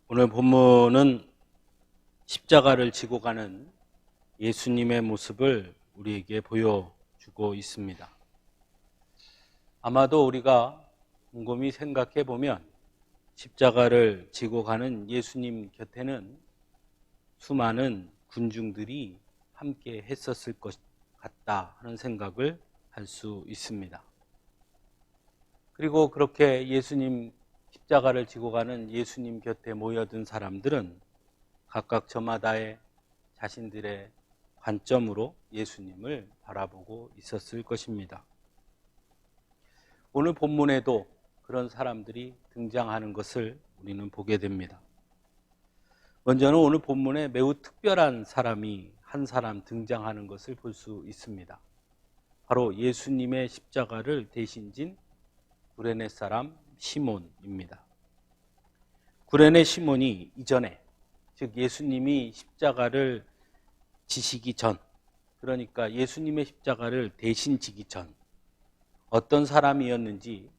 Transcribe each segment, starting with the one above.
오늘 본문은 십자가를 지고 가는 예수님의 모습을 우리에게 보여주고 있습니다. 아마도 우리가 곰곰이 생각해 보면 십자가를 지고 가는 예수님 곁에는 수많은 군중들이 함께 했었을 것 같다 하는 생각을 할 수 있습니다. 그리고 그렇게 예수님 십자가를 지고 가는 예수님 곁에 모여든 사람들은 각각 저마다의 자신들의 관점으로 예수님을 바라보고 있었을 것입니다. 오늘 본문에도 그런 사람들이 등장하는 것을 우리는 보게 됩니다. 먼저는 오늘 본문에 매우 특별한 사람이 한 사람 등장하는 것을 볼 수 있습니다. 바로 예수님의 십자가를 대신 진 구레네 사람 시몬입니다. 구레네 시몬이 이전에, 즉 예수님이 십자가를 지시기 전, 그러니까 예수님의 십자가를 대신 지기 전 어떤 사람이었는지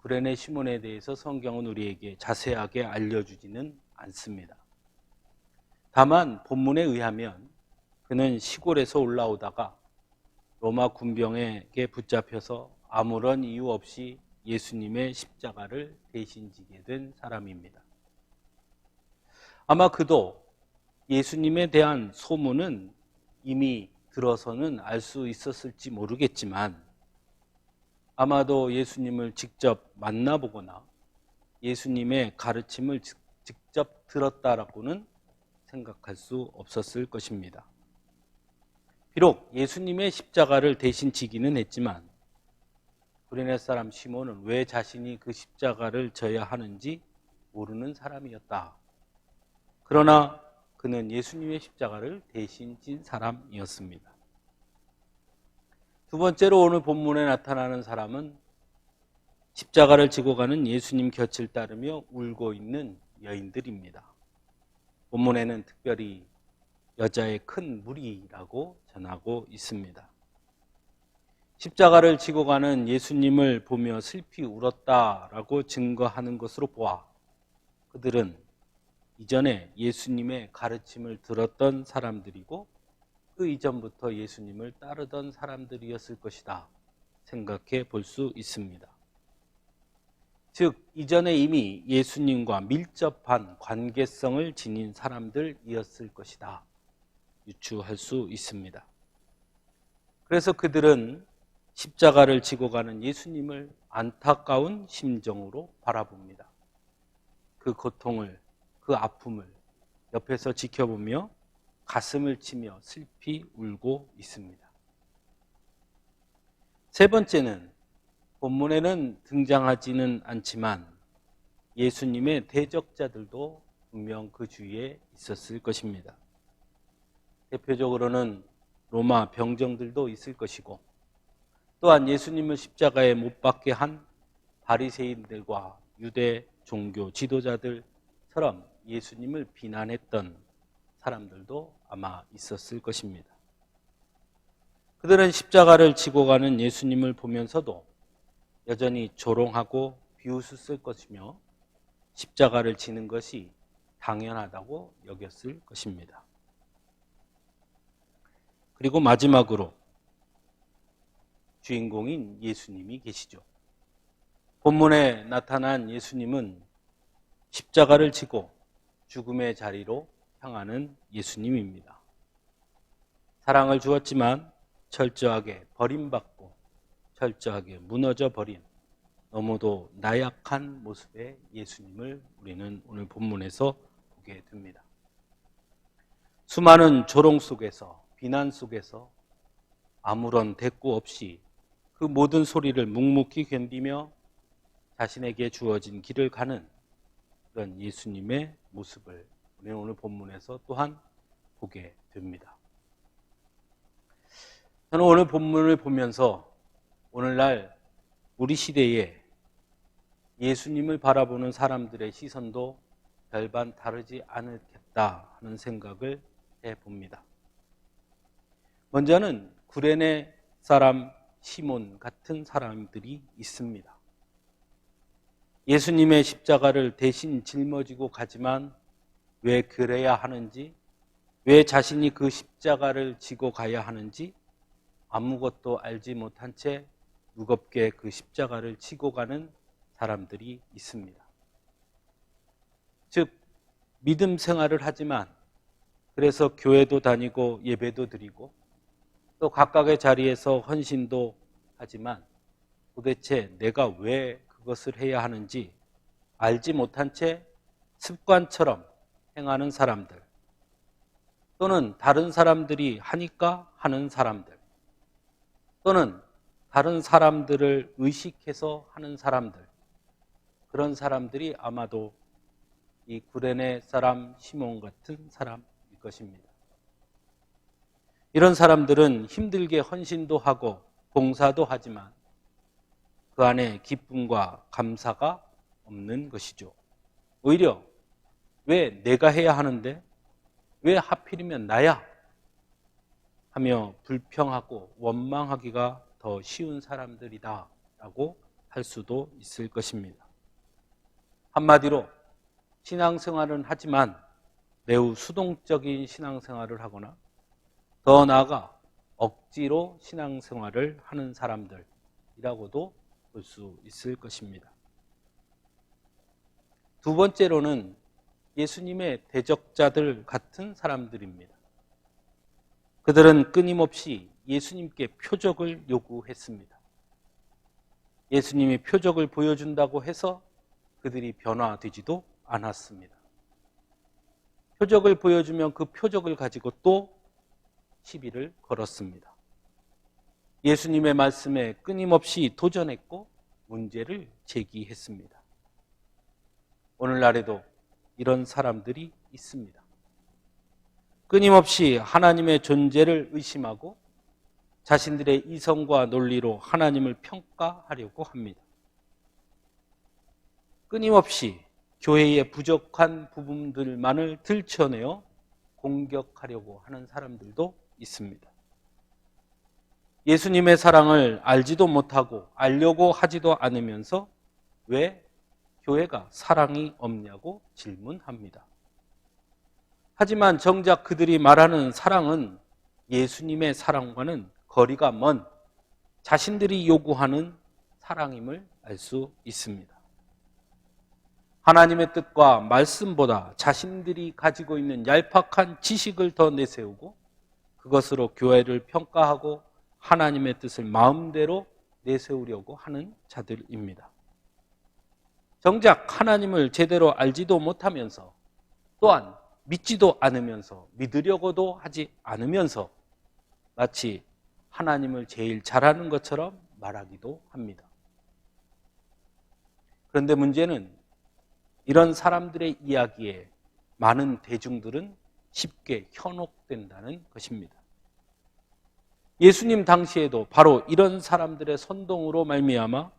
구레네 시몬에 대해서 성경은 우리에게 자세하게 알려주지는 않습니다. 다만 본문에 의하면 그는 시골에서 올라오다가 로마 군병에게 붙잡혀서 아무런 이유 없이 예수님의 십자가를 대신 지게 된 사람입니다. 아마 그도 예수님에 대한 소문은 이미 들어서는 알 수 있었을지 모르겠지만 아마도 예수님을 직접 만나보거나 예수님의 가르침을 직접 들었다라고는 생각할 수 없었을 것입니다. 비록 예수님의 십자가를 대신 지기는 했지만 구레네 사람 시몬은 왜 자신이 그 십자가를 져야 하는지 모르는 사람이었다. 그러나 그는 예수님의 십자가를 대신 진 사람이었습니다. 두 번째로 오늘 본문에 나타나는 사람은 십자가를 지고 가는 예수님 곁을 따르며 울고 있는 여인들입니다. 본문에는 특별히 여자의 큰 무리라고 전하고 있습니다. 십자가를 지고 가는 예수님을 보며 슬피 울었다라고 증거하는 것으로 보아 그들은 이전에 예수님의 가르침을 들었던 사람들이고 그 이전부터 예수님을 따르던 사람들이었을 것이다 생각해 볼 수 있습니다. 즉 이전에 이미 예수님과 밀접한 관계성을 지닌 사람들이었을 것이다 유추할 수 있습니다. 그래서 그들은 십자가를 지고 가는 예수님을 안타까운 심정으로 바라봅니다. 그 고통을, 그 아픔을 옆에서 지켜보며 가슴을 치며 슬피 울고 있습니다. 세 번째는 본문에는 등장하지는 않지만 예수님의 대적자들도 분명 그 주위에 있었을 것입니다. 대표적으로는 로마 병정들도 있을 것이고 또한 예수님을 십자가에 못 박게 한 바리새인들과 유대 종교 지도자들처럼 예수님을 비난했던 사람들도 아마 있었을 것입니다. 그들은 십자가를 지고 가는 예수님을 보면서도 여전히 조롱하고 비웃었을 것이며 십자가를 지는 것이 당연하다고 여겼을 것입니다. 그리고 마지막으로 주인공인 예수님이 계시죠. 본문에 나타난 예수님은 십자가를 지고 죽음의 자리로 향하는 예수님입니다. 사랑을 주었지만 철저하게 버림받고 철저하게 무너져 버린 너무도 나약한 모습의 예수님을 우리는 오늘 본문에서 보게 됩니다. 수많은 조롱 속에서 비난 속에서 아무런 대꾸 없이 그 모든 소리를 묵묵히 견디며 자신에게 주어진 길을 가는 그런 예수님의 모습을 우리는 오늘 본문에서 또한 보게 됩니다. 저는 오늘 본문을 보면서 오늘날 우리 시대에 예수님을 바라보는 사람들의 시선도 별반 다르지 않겠다 하는 생각을 해봅니다. 먼저는 구레네 사람 시몬 같은 사람들이 있습니다. 예수님의 십자가를 대신 짊어지고 가지만 왜 그래야 하는지, 왜 자신이 그 십자가를 지고 가야 하는지 아무것도 알지 못한 채 무겁게 그 십자가를 지고 가는 사람들이 있습니다. 즉, 믿음 생활을 하지만 그래서 교회도 다니고 예배도 드리고 또 각각의 자리에서 헌신도 하지만 도대체 내가 왜 그것을 해야 하는지 알지 못한 채 습관처럼 행하는 사람들, 또는 다른 사람들이 하니까 하는 사람들, 또는 다른 사람들을 의식해서 하는 사람들, 그런 사람들이 아마도 이 구레네 사람 시몬 같은 사람일 것입니다. 이런 사람들은 힘들게 헌신도 하고 봉사도 하지만 그 안에 기쁨과 감사가 없는 것이죠. 오히려 왜 내가 해야 하는데 왜 하필이면 나야? 하며 불평하고 원망하기가 더 쉬운 사람들이다 라고 할 수도 있을 것입니다. 한마디로 신앙생활은 하지만 매우 수동적인 신앙생활을 하거나 더 나아가 억지로 신앙생활을 하는 사람들이라고도 볼 수 있을 것입니다. 두 번째로는 예수님의 대적자들 같은 사람들입니다. 그들은 끊임없이 예수님께 표적을 요구했습니다. 예수님이 표적을 보여준다고 해서 그들이 변화되지도 않았습니다. 표적을 보여주면 그 표적을 가지고 또 시비를 걸었습니다. 예수님의 말씀에 끊임없이 도전했고 문제를 제기했습니다. 오늘날에도 이런 사람들이 있습니다. 끊임없이 하나님의 존재를 의심하고 자신들의 이성과 논리로 하나님을 평가하려고 합니다. 끊임없이 교회의 부족한 부분들만을 들춰내어 공격하려고 하는 사람들도 있습니다. 예수님의 사랑을 알지도 못하고 알려고 하지도 않으면서 왜 교회가 사랑이 없냐고 질문합니다. 하지만 정작 그들이 말하는 사랑은 예수님의 사랑과는 거리가 먼 자신들이 요구하는 사랑임을 알 수 있습니다. 하나님의 뜻과 말씀보다 자신들이 가지고 있는 얄팍한 지식을 더 내세우고 그것으로 교회를 평가하고 하나님의 뜻을 마음대로 내세우려고 하는 자들입니다. 정작 하나님을 제대로 알지도 못하면서 또한 믿지도 않으면서 믿으려고도 하지 않으면서 마치 하나님을 제일 잘하는 것처럼 말하기도 합니다. 그런데 문제는 이런 사람들의 이야기에 많은 대중들은 쉽게 현혹된다는 것입니다. 예수님 당시에도 바로 이런 사람들의 선동으로 말미암아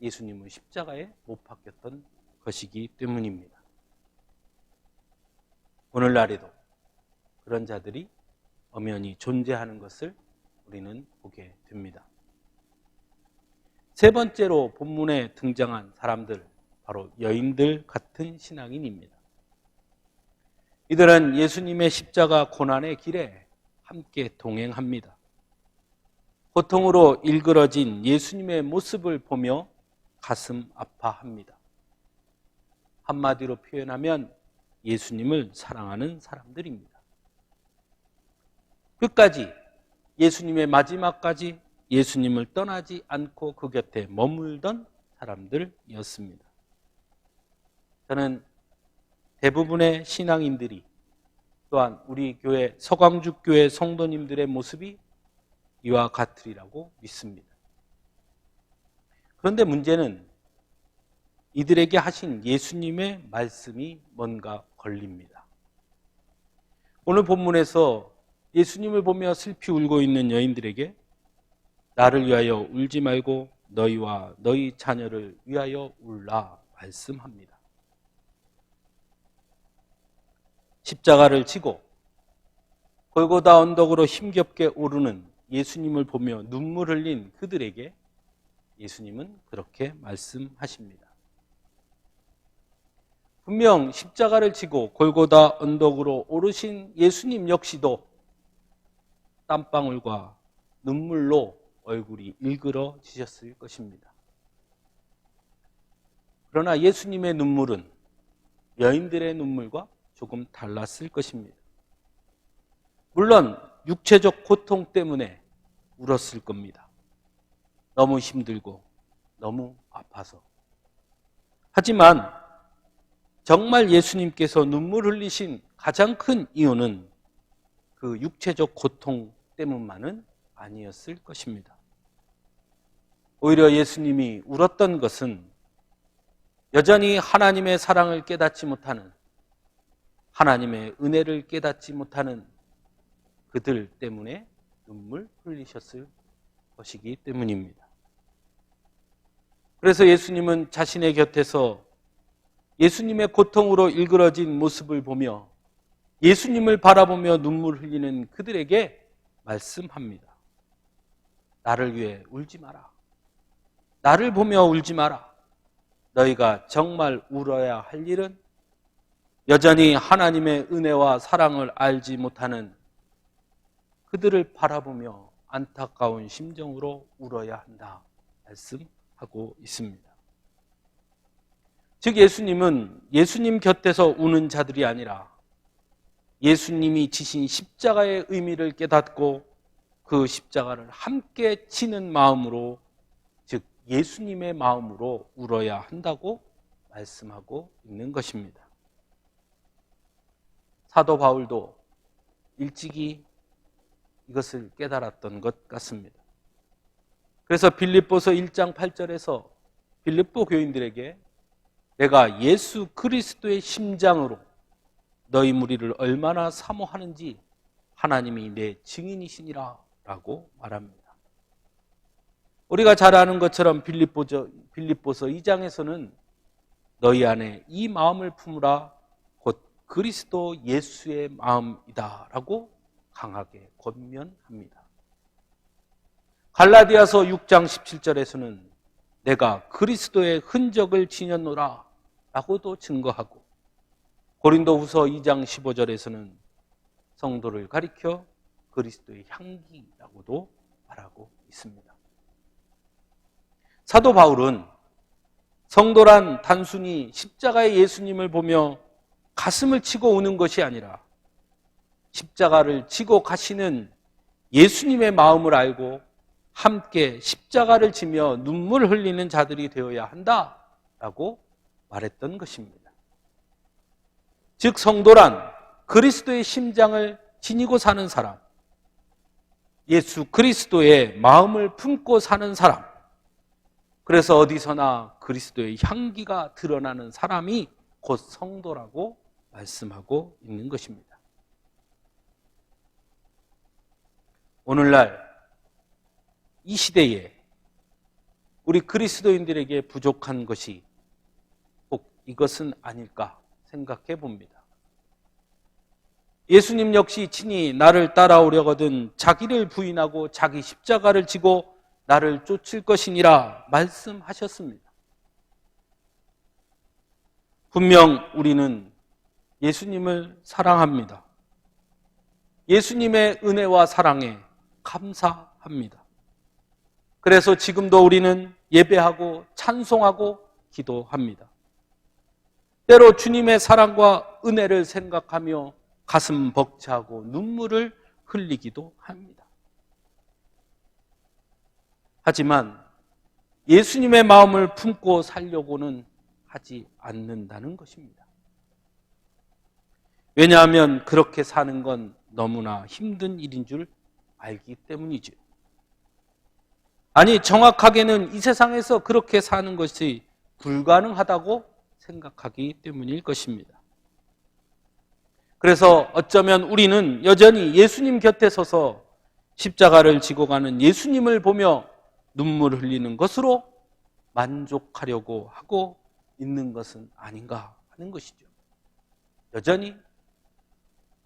예수님은 십자가에 못 박혔던 것이기 때문입니다. 오늘날에도 그런 자들이 엄연히 존재하는 것을 우리는 보게 됩니다. 세 번째로 본문에 등장한 사람들, 바로 여인들 같은 신앙인입니다. 이들은 예수님의 십자가 고난의 길에 함께 동행합니다. 고통으로 일그러진 예수님의 모습을 보며 가슴 아파합니다. 한마디로 표현하면 예수님을 사랑하는 사람들입니다. 끝까지 예수님의 마지막까지 예수님을 떠나지 않고 그 곁에 머물던 사람들이었습니다. 저는 대부분의 신앙인들이 또한 우리 교회 서광죽교회 성도님들의 모습이 이와 같으리라고 믿습니다. 그런데 문제는 이들에게 하신 예수님의 말씀이 뭔가 걸립니다. 오늘 본문에서 예수님을 보며 슬피 울고 있는 여인들에게 나를 위하여 울지 말고 너희와 너희 자녀를 위하여 울라 말씀합니다. 십자가를 지고 골고다 언덕으로 힘겹게 오르는 예수님을 보며 눈물 흘린 그들에게 예수님은 그렇게 말씀하십니다. 분명 십자가를 지고 골고다 언덕으로 오르신 예수님 역시도 땀방울과 눈물로 얼굴이 일그러지셨을 것입니다. 그러나 예수님의 눈물은 여인들의 눈물과 조금 달랐을 것입니다. 물론 육체적 고통 때문에 울었을 겁니다. 너무 힘들고 너무 아파서. 하지만 정말 예수님께서 눈물 흘리신 가장 큰 이유는 그 육체적 고통 때문만은 아니었을 것입니다. 오히려 예수님이 울었던 것은 여전히 하나님의 사랑을 깨닫지 못하는, 하나님의 은혜를 깨닫지 못하는 그들 때문에 눈물 흘리셨을 것이기 때문입니다. 그래서 예수님은 자신의 곁에서 예수님의 고통으로 일그러진 모습을 보며 예수님을 바라보며 눈물 흘리는 그들에게 말씀합니다. 나를 위해 울지 마라. 나를 보며 울지 마라. 너희가 정말 울어야 할 일은 여전히 하나님의 은혜와 사랑을 알지 못하는 그들을 바라보며 안타까운 심정으로 울어야 한다 말씀하고 있습니다. 즉 예수님은 예수님 곁에서 우는 자들이 아니라 예수님이 지신 십자가의 의미를 깨닫고 그 십자가를 함께 지는 마음으로, 즉 예수님의 마음으로 울어야 한다고 말씀하고 있는 것입니다. 사도 바울도 일찍이 이것을 깨달았던 것 같습니다. 그래서 빌립보서 1장 8절에서 빌립보 교인들에게 내가 예수 그리스도의 심장으로 너희 무리를 얼마나 사모하는지 하나님이 내 증인이시니라 라고 말합니다. 우리가 잘 아는 것처럼 빌립보서 2장에서는 너희 안에 이 마음을 품으라 곧 그리스도 예수의 마음이다 라고 강하게 권면합니다. 갈라디아서 6장 17절에서는 내가 그리스도의 흔적을 지녔노라 라고도 증거하고 고린도후서 2장 15절에서는 성도를 가리켜 그리스도의 향기라고도 말하고 있습니다. 사도 바울은 성도란 단순히 십자가의 예수님을 보며 가슴을 치고 우는 것이 아니라 십자가를 지고 가시는 예수님의 마음을 알고 함께 십자가를 지며 눈물을 흘리는 자들이 되어야 한다라고 말했던 것입니다. 즉 성도란 그리스도의 심장을 지니고 사는 사람, 예수 그리스도의 마음을 품고 사는 사람, 그래서 어디서나 그리스도의 향기가 드러나는 사람이 곧 성도라고 말씀하고 있는 것입니다. 오늘날 이 시대에 우리 그리스도인들에게 부족한 것이 꼭 이것은 아닐까 생각해 봅니다. 예수님 역시 친히 나를 따라오려거든 자기를 부인하고 자기 십자가를 지고 나를 쫓을 것이니라 말씀하셨습니다. 분명 우리는 예수님을 사랑합니다. 예수님의 은혜와 사랑에 감사합니다. 그래서 지금도 우리는 예배하고 찬송하고 기도합니다. 때로 주님의 사랑과 은혜를 생각하며 가슴 벅차고 눈물을 흘리기도 합니다. 하지만 예수님의 마음을 품고 살려고는 하지 않는다는 것입니다. 왜냐하면 그렇게 사는 건 너무나 힘든 일인 줄 알기 때문이죠. 아니, 정확하게는 이 세상에서 그렇게 사는 것이 불가능하다고 생각하기 때문일 것입니다. 그래서 어쩌면 우리는 여전히 예수님 곁에 서서 십자가를 지고 가는 예수님을 보며 눈물을 흘리는 것으로 만족하려고 하고 있는 것은 아닌가 하는 것이죠. 여전히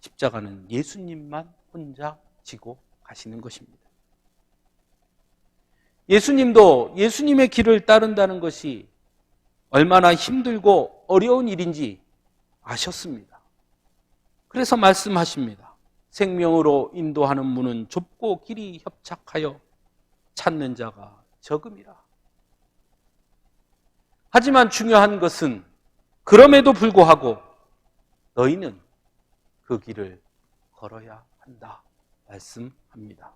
십자가는 예수님만 혼자 지고 가시는 것입니다. 예수님도 예수님의 길을 따른다는 것이 얼마나 힘들고 어려운 일인지 아셨습니다. 그래서 말씀하십니다. 생명으로 인도하는 문은 좁고 길이 협착하여 찾는 자가 적음이라. 하지만 중요한 것은 그럼에도 불구하고 너희는 그 길을 걸어야 한다 말씀합니다.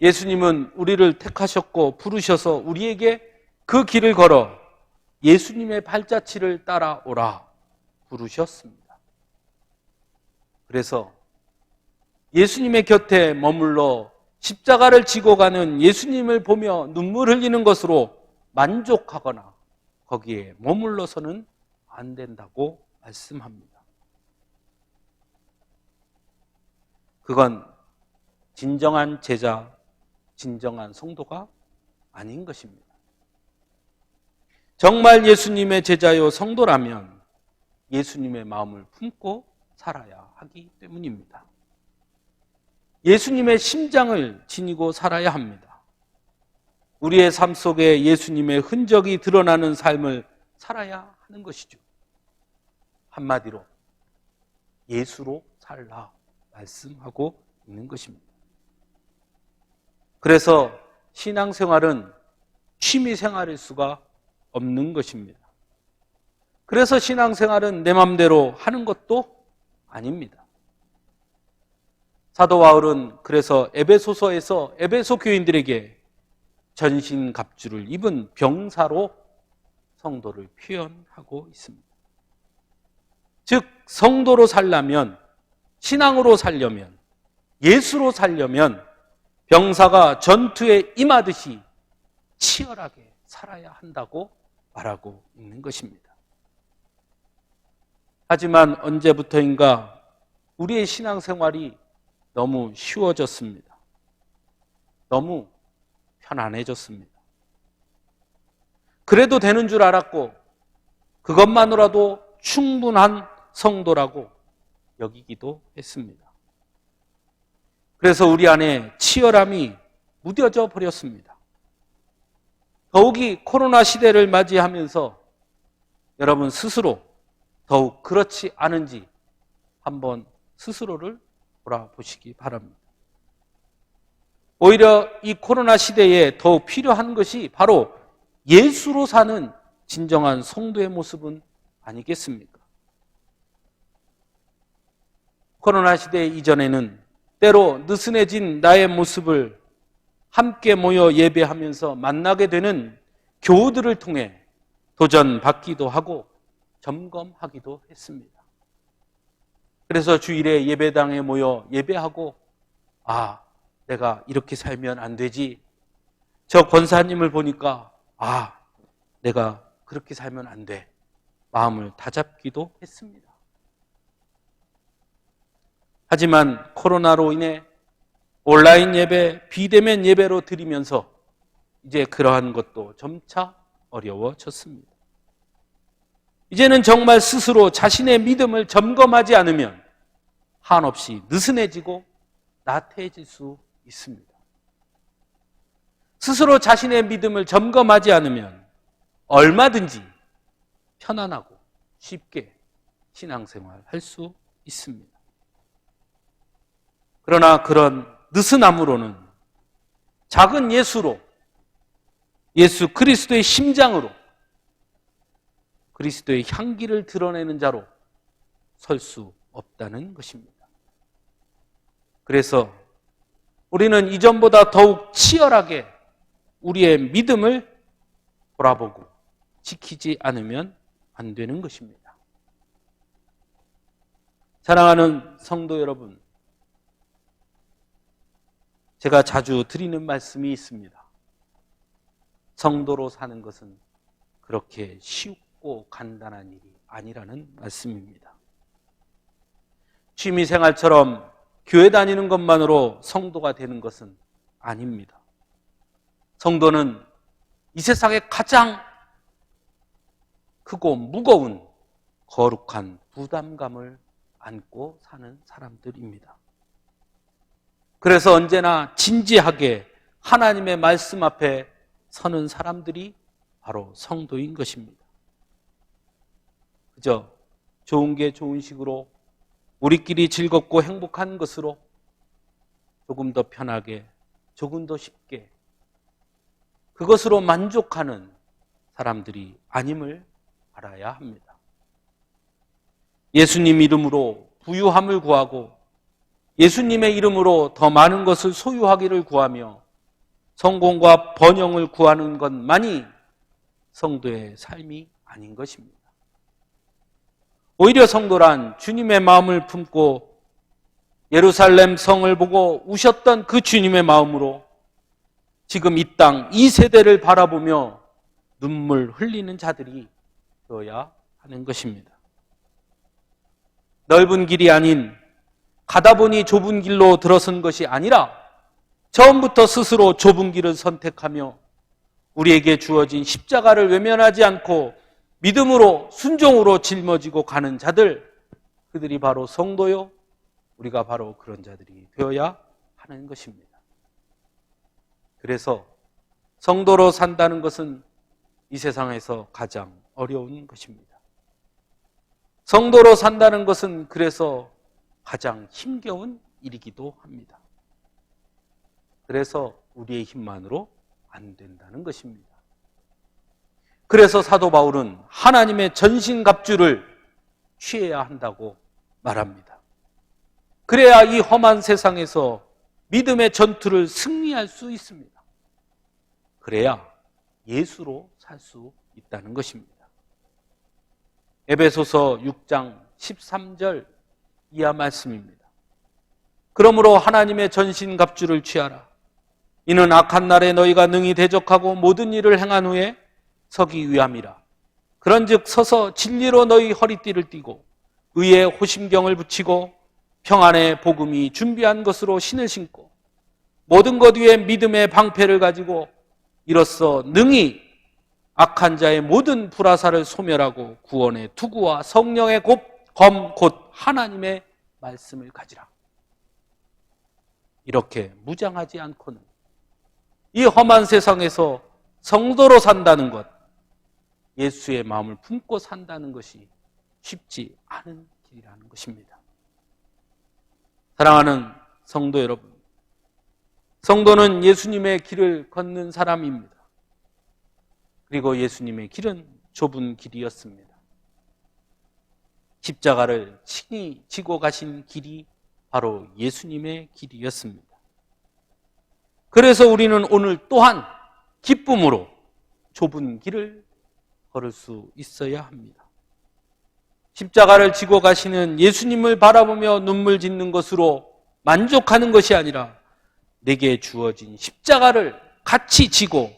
예수님은 우리를 택하셨고 부르셔서 우리에게 그 길을 걸어 예수님의 발자취를 따라오라 부르셨습니다. 그래서 예수님의 곁에 머물러 십자가를 지고 가는 예수님을 보며 눈물 흘리는 것으로 만족하거나 거기에 머물러서는 안 된다고 말씀합니다. 그건 진정한 제자, 진정한 성도가 아닌 것입니다. 정말 예수님의 제자요 성도라면 예수님의 마음을 품고 살아야 하기 때문입니다. 예수님의 심장을 지니고 살아야 합니다. 우리의 삶 속에 예수님의 흔적이 드러나는 삶을 살아야 하는 것이죠. 한마디로 예수로 살라 말씀하고 있는 것입니다. 그래서 신앙생활은 취미생활일 수가 없는 것입니다. 그래서 신앙생활은 내 맘대로 하는 것도 아닙니다. 사도 바울은 그래서 에베소서에서 에베소 교인들에게 전신갑주를 입은 병사로 성도를 표현하고 있습니다. 즉 성도로 살려면, 신앙으로 살려면, 예수로 살려면 병사가 전투에 임하듯이 치열하게 살아야 한다고 말하고 있는 것입니다. 하지만 언제부터인가 우리의 신앙생활이 너무 쉬워졌습니다. 너무 편안해졌습니다. 그래도 되는 줄 알았고 그것만으로도 충분한 성도라고 여기기도 했습니다. 그래서 우리 안에 치열함이 무뎌져 버렸습니다. 더욱이 코로나 시대를 맞이하면서 여러분 스스로 더욱 그렇지 않은지 한번 스스로를 돌아보시기 바랍니다. 오히려 이 코로나 시대에 더욱 필요한 것이 바로 예수로 사는 진정한 성도의 모습은 아니겠습니까? 코로나 시대 이전에는 때로 느슨해진 나의 모습을 함께 모여 예배하면서 만나게 되는 교우들을 통해 도전받기도 하고 점검하기도 했습니다. 그래서 주일에 예배당에 모여 예배하고 내가 이렇게 살면 안 되지. 저 권사님을 보니까 내가 그렇게 살면 안 돼. 마음을 다잡기도 했습니다. 하지만 코로나로 인해 온라인 예배, 비대면 예배로 드리면서 이제 그러한 것도 점차 어려워졌습니다. 이제는 정말 스스로 자신의 믿음을 점검하지 않으면 한없이 느슨해지고 나태해질 수 있습니다. 스스로 자신의 믿음을 점검하지 않으면 얼마든지 편안하고 쉽게 신앙생활 할 수 있습니다. 그러나 그런 느슨함으로는 작은 예수로, 예수 그리스도의 심장으로 그리스도의 향기를 드러내는 자로 설 수 없다는 것입니다. 그래서 우리는 이전보다 더욱 치열하게 우리의 믿음을 돌아보고 지키지 않으면 안 되는 것입니다. 사랑하는 성도 여러분, 제가 자주 드리는 말씀이 있습니다. 성도로 사는 것은 그렇게 쉽고 간단한 일이 아니라는 말씀입니다. 취미생활처럼 교회 다니는 것만으로 성도가 되는 것은 아닙니다. 성도는 이 세상에 가장 크고 무거운 거룩한 부담감을 안고 사는 사람들입니다. 그래서 언제나 진지하게 하나님의 말씀 앞에 서는 사람들이 바로 성도인 것입니다. 그저 좋은 게 좋은 식으로 우리끼리 즐겁고 행복한 것으로 조금 더 편하게, 조금 더 쉽게 그것으로 만족하는 사람들이 아님을 알아야 합니다. 예수님 이름으로 부유함을 구하고 예수님의 이름으로 더 많은 것을 소유하기를 구하며 성공과 번영을 구하는 것만이 성도의 삶이 아닌 것입니다. 오히려 성도란 주님의 마음을 품고 예루살렘 성을 보고 우셨던 그 주님의 마음으로 지금 이 땅, 이 세대를 바라보며 눈물 흘리는 자들이 되어야 하는 것입니다. 넓은 길이 아닌 가다 보니 좁은 길로 들어선 것이 아니라 처음부터 스스로 좁은 길을 선택하며 우리에게 주어진 십자가를 외면하지 않고 믿음으로 순종으로 짊어지고 가는 자들, 그들이 바로 성도요, 우리가 바로 그런 자들이 되어야 하는 것입니다. 그래서 성도로 산다는 것은 이 세상에서 가장 어려운 것입니다. 성도로 산다는 것은 그래서 가장 힘겨운 일이기도 합니다. 그래서 우리의 힘만으로 안 된다는 것입니다. 그래서 사도 바울은 하나님의 전신갑주를 취해야 한다고 말합니다. 그래야 이 험한 세상에서 믿음의 전투를 승리할 수 있습니다. 그래야 예수로 살 수 있다는 것입니다. 에베소서 6장 13절 이하 말씀입니다. 그러므로 하나님의 전신갑주를 취하라. 이는 악한 날에 너희가 능히 대적하고 모든 일을 행한 후에 서기 위함이라. 그런즉 서서 진리로 너희 허리띠를 띠고 의의 호심경을 붙이고 평안의 복음이 준비한 것으로 신을 신고 모든 것 위에 믿음의 방패를 가지고 이로써 능히 악한 자의 모든 불화살을 소멸하고 구원의 투구와 성령의 검 곧 하나님의 말씀을 가지라. 이렇게 무장하지 않고는 이 험한 세상에서 성도로 산다는 것, 예수의 마음을 품고 산다는 것이 쉽지 않은 길이라는 것입니다. 사랑하는 성도 여러분, 성도는 예수님의 길을 걷는 사람입니다. 그리고 예수님의 길은 좁은 길이었습니다. 십자가를 친히 지고 가신 길이 바로 예수님의 길이었습니다. 그래서 우리는 오늘 또한 기쁨으로 좁은 길을 걸을 수 있어야 합니다. 십자가를 지고 가시는 예수님을 바라보며 눈물 짓는 것으로 만족하는 것이 아니라 내게 주어진 십자가를 같이 지고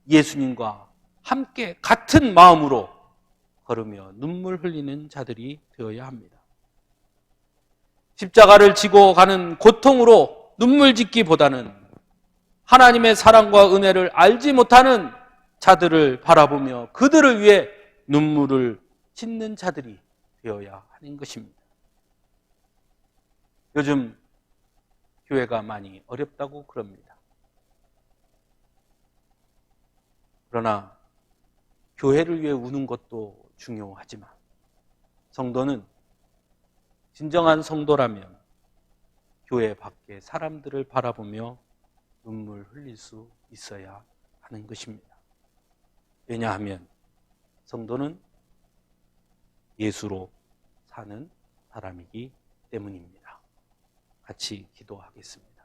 예수님과 함께 같은 마음으로 걸으며 눈물 흘리는 자들이 되어야 합니다. 십자가를 지고 가는 고통으로 눈물 짓기보다는 하나님의 사랑과 은혜를 알지 못하는 자들을 바라보며 그들을 위해 눈물을 짓는 자들이 되어야 하는 것입니다. 요즘 교회가 많이 어렵다고 그럽니다. 그러나 교회를 위해 우는 것도 중요하지만 성도는 진정한 성도라면 교회 밖의 사람들을 바라보며 눈물 흘릴 수 있어야 하는 것입니다. 왜냐하면 성도는 예수로 사는 사람이기 때문입니다. 같이 기도하겠습니다.